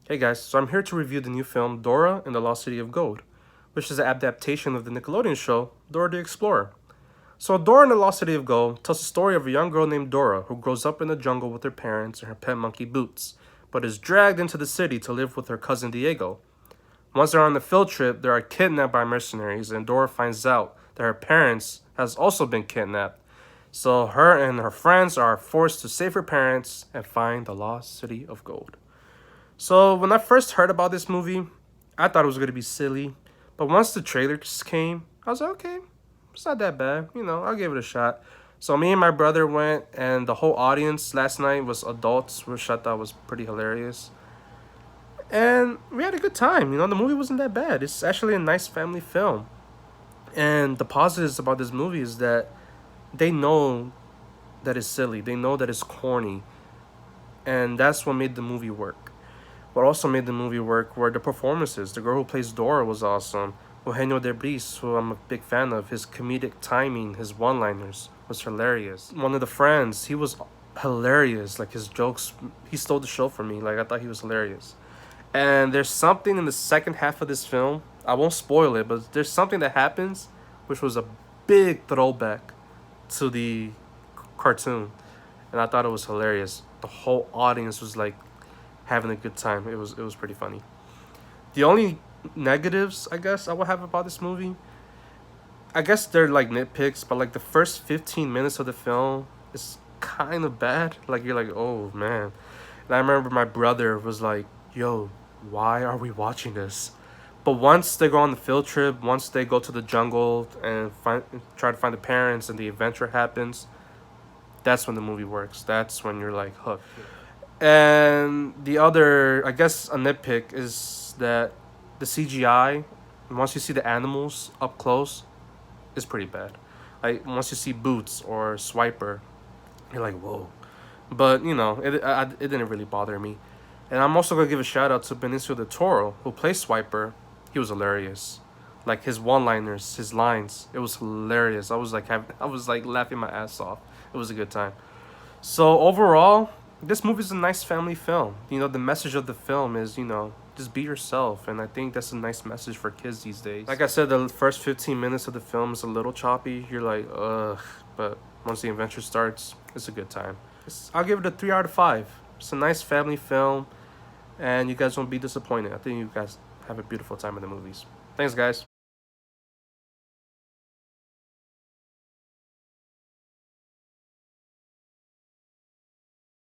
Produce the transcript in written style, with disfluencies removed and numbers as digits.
Hey guys, so I'm here to review the new film Dora and the Lost City of Gold, which is an adaptation of the Nickelodeon show Dora the Explorer. So, Dora and the Lost City of Gold tells the story of a young girl named Dora who grows up in the jungle with her parents and her pet monkey Boots, but is dragged into the city to live with her cousin Diego. Once they're on the field trip, they are kidnapped by mercenaries, and Dora finds out that her parents has also been kidnapped. So, her and her friends are forced to save her parents and find the Lost City of Gold. So when I first heard about this movie, I thought it was gonna be silly, but once the trailers came, I was like, okay, it's not that bad. I'll give it a shot. So me and my brother went, and the whole audience last night was adults, which I thought was pretty hilarious. And we had a good time. The movie wasn't that bad. It's actually a nice family film. And the positives about this movie is that they know that it's silly. They know that it's corny. And that's what made the movie work. What also made the movie work were the performances. The girl who plays Dora was awesome. Eugenio Debris, who I'm a big fan of, his comedic timing, his one-liners was hilarious. One of the friends, he was hilarious. Like his jokes, he stole the show for me. Like I thought he was hilarious. And there's something in the second half of this film. I won't spoil it, but there's something that happens, which was a big throwback to the cartoon, and I thought it was hilarious. The whole audience was like having a good time. It was pretty funny. The only negatives I guess I would have about this movie, I guess they're like nitpicks, but like the first 15 minutes of the film is kind of bad. Like you're like, oh man. And I remember my brother was like, yo, why are we watching this? But once they go on the field trip, once they go to the jungle and try to find the parents, and the adventure happens, that's when the movie works. That's when you're like hooked. And the other, I guess, a nitpick is that the CGI, once you see the animals up close, is pretty bad. Like once you see Boots or Swiper, you're like, whoa. But it didn't really bother me. And I'm also gonna give a shout out to Benicio del Toro, who plays Swiper. He was hilarious. Like his one-liners, his lines, it was hilarious. I was like laughing my ass off. It was a good time. So overall, this movie is a nice family film. The message of the film is, just be yourself, and I think that's a nice message for kids these days. Like I said, the first 15 minutes of the film is a little choppy. You're like, ugh, but once the adventure starts, it's a good time. I'll give it a 3 out of 5. It's a nice family film, and you guys won't be disappointed. I think you guys have a beautiful time in the movies. Thanks, guys.